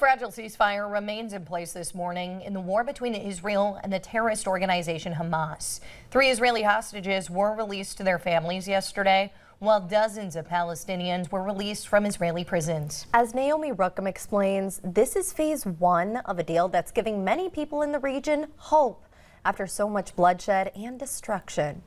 Fragile ceasefire remains in place this morning in the war between Israel and the terrorist organization Hamas. 3 Israeli hostages were released to their families yesterday, while dozens of Palestinians were released from Israeli prisons. As Naomi Ruckham explains, this is phase 1 of a deal that's giving many people in the region hope after so much bloodshed and destruction.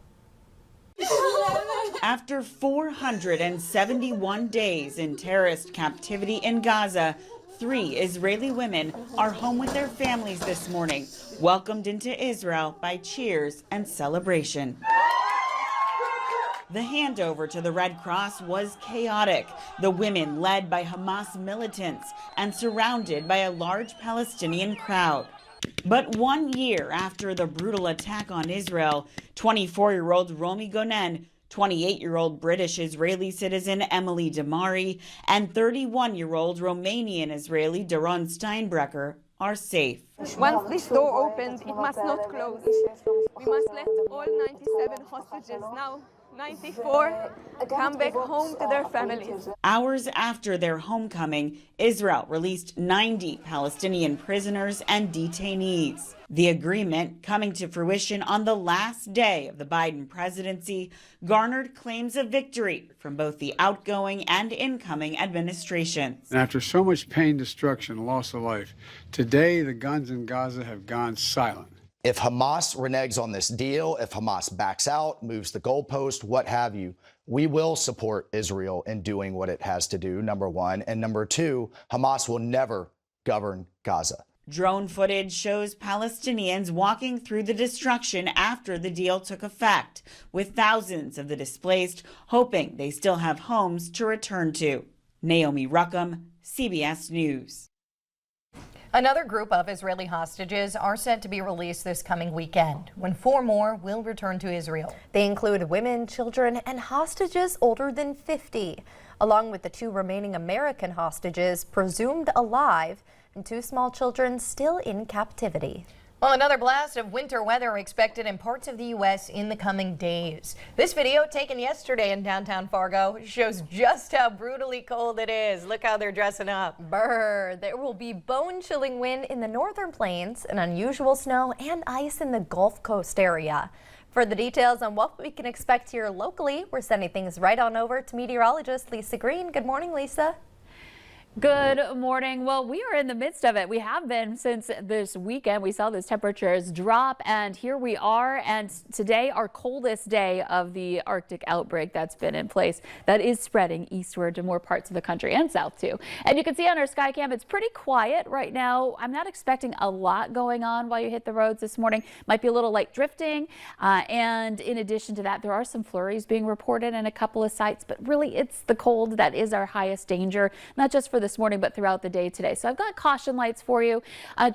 After 471 days in terrorist captivity in Gaza, 3 Israeli women are home with their families this morning, welcomed into Israel by cheers and celebration. The handover to the Red Cross was chaotic, the women led by Hamas militants and surrounded by a large Palestinian crowd. But 1 year after the brutal attack on Israel, 24-year-old Romi Gonen, 28-year-old British-Israeli citizen Emily Damari, and 31-year-old Romanian-Israeli Daron Steinbrecher are safe. Once this door opens, it must not close. We must let all 97 hostages, now 94, come back home to their families. Hours after their homecoming, Israel released 90 Palestinian prisoners and detainees. The agreement, coming to fruition on the last day of the Biden presidency, garnered claims of victory from both the outgoing and incoming administrations. And after so much pain, destruction, loss of life, today the guns in Gaza have gone silent. If Hamas reneges on this deal, if Hamas backs out, moves the goalpost, what have you, we will support Israel in doing what it has to do, number one. And number two, Hamas will never govern Gaza. Drone footage shows Palestinians walking through the destruction after the deal took effect, with thousands of the displaced hoping they still have homes to return to. Naomi Ruckham, CBS News. Another group of Israeli hostages are set to be released this coming weekend, when 4 more will return to Israel. They include women, children, and hostages older than 50, along with the 2 remaining American hostages presumed alive and 2 small children still in captivity. Well, another blast of winter weather expected in parts of the U.S. in the coming days. This video taken yesterday in downtown Fargo shows just how brutally cold it is. Look how they're dressing up. Brr, there will be bone-chilling wind in the northern plains and unusual snow and ice in the Gulf Coast area. For the details on what we can expect here locally, we're sending things right on over to meteorologist Lisa Green. Good morning, Lisa. Good morning. Well, we are in the midst of it. We have been since this weekend. We saw those temperatures drop, and here we are. And today, our coldest day of the Arctic outbreak that's been in place, that is spreading eastward to more parts of the country and south too. And you can see on our sky cam, it's pretty quiet right now. I'm not expecting a lot going on while you hit the roads this morning. Might be a little light drifting. And in addition to that, there are some flurries being reported in a couple of sites, but really it's the cold that is our highest danger, not just for this morning, but throughout the day today. So I've got caution lights for you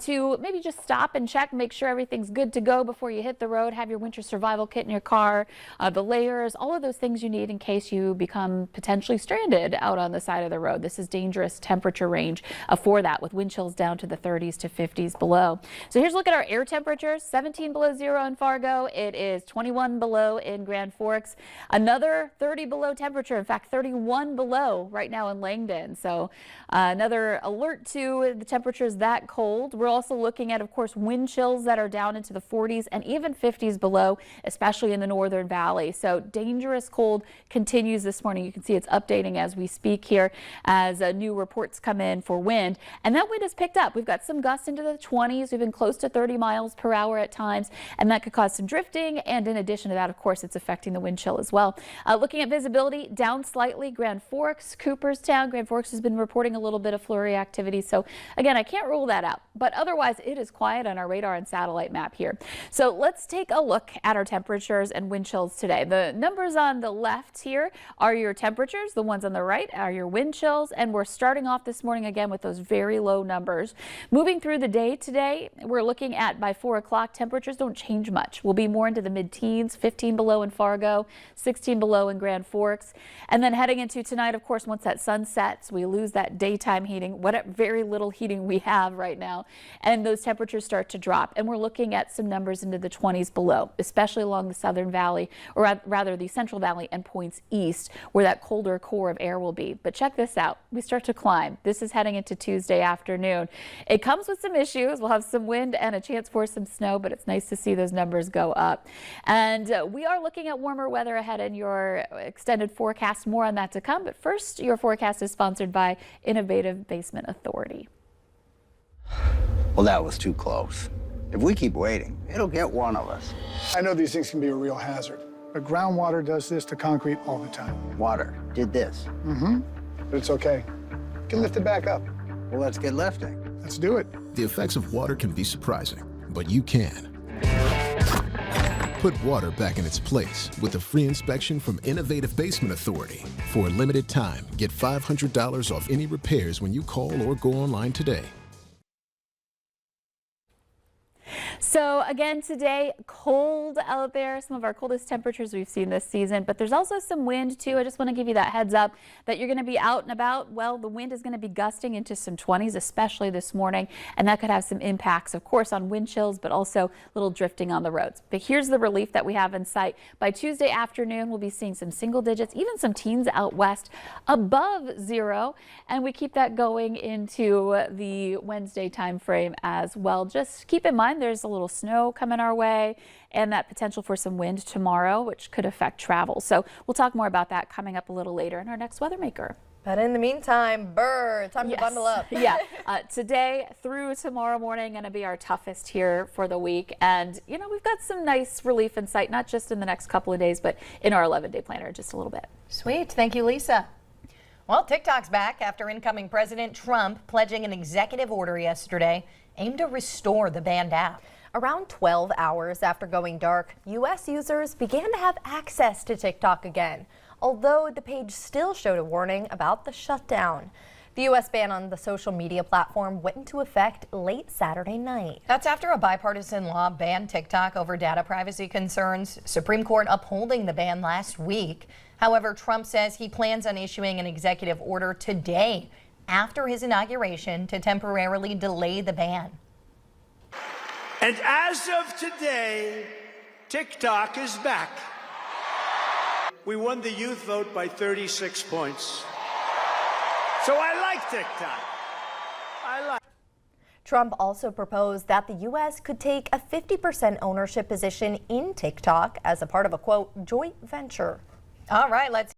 to maybe just stop and check, make sure everything's good to go before you hit the road. Have your winter survival kit in your car, the layers, all of those things you need in case you become potentially stranded out on the side of the road. This is dangerous temperature range for that, with wind chills down to the 30s to 50s below. So here's a look at our air temperatures. 17 below zero in Fargo. It is 21 below in Grand Forks. Another 30 below temperature. In fact, 31 below right now in Langdon. So another alert to the temperatures that cold. We're also looking at, of course, wind chills that are down into the 40s and even 50s below, especially in the northern valley. So dangerous cold continues this morning. You can see it's updating as we speak here as new reports come in for wind. And that wind has picked up. We've got some gusts into the 20s. We've been close to 30 miles per hour at times, and that could cause some drifting. And in addition to that, of course, it's affecting the wind chill as well. Looking at visibility, down slightly. Grand Forks, Cooperstown. Grand Forks has been reporting a little bit of flurry activity. So again, I can't rule that out, but otherwise it is quiet on our radar and satellite map here. So let's take a look at our temperatures and wind chills today. The numbers on the left here are your temperatures. The ones on the right are your wind chills. And we're starting off this morning again with those very low numbers. Moving through the day today, we're looking at by 4 o'clock, temperatures don't change much. We'll be more into the mid-teens, 15 below in Fargo, 16 below in Grand Forks. And then heading into tonight, of course, once that sun sets, we lose that that daytime heating, what very little heating we have right now, and those temperatures start to drop. And we're looking at some numbers into the 20s below, especially along the Southern Valley, or rather the Central Valley and points east, where that colder core of air will be. But check this out. We start to climb. This is heading into Tuesday afternoon. It comes with some issues. We'll have some wind and a chance for some snow, but it's nice to see those numbers go up. And we are looking at warmer weather ahead in your extended forecast. More on that to come. But first, your forecast is sponsored by Innovative Basement Authority. Well, that was too close. If we keep waiting, it'll get one of us. I know these things can be a real hazard, but groundwater does this to concrete all the time. Water did this. But it's okay. You can lift it back up. Well, let's get lifting. Let's do it. The effects of water can be surprising, but you can. Put water back in its place with a free inspection from Innovative Basement Authority. For a limited time, get $500 off any repairs when you call or go online today. So again today, cold out there, some of our coldest temperatures we've seen this season, but there's also some wind too. I just want to give you that heads up that you're going to be out and about. Well, the wind is going to be gusting into some 20s, especially this morning, and that could have some impacts, of course, on wind chills, but also a little drifting on the roads. But here's the relief that we have in sight. By Tuesday afternoon, we'll be seeing some single digits, even some teens out west above 0, and we keep that going into the Wednesday time frame as well. Just keep in mind there's a little snow coming our way and that potential for some wind tomorrow, which could affect travel. So we'll talk more about that coming up a little later in our next Weather Maker. But in the meantime, time to bundle up. Yeah, today through tomorrow morning going to be our toughest here for the week. And, you know, we've got some nice relief in sight, not just in the next couple of days, but in our 11-day planner just a little bit. Sweet. Thank you, Lisa. Well, TikTok's back after incoming President Trump pledging an executive order yesterday aimed to restore the banned app. Around 12 hours after going dark, U.S. users began to have access to TikTok again, although the page still showed a warning about the shutdown. The U.S. ban on the social media platform went into effect late Saturday night. That's after a bipartisan law banned TikTok over data privacy concerns. Supreme Court upholding the ban last week. However, Trump says he plans on issuing an executive order today after his inauguration to temporarily delay the ban. And as of today, TikTok is back. We won the youth vote by 36 points. So I like TikTok. Trump also proposed that the U.S. could take a 50% ownership position in TikTok as a part of a, quote, joint venture. All right, let's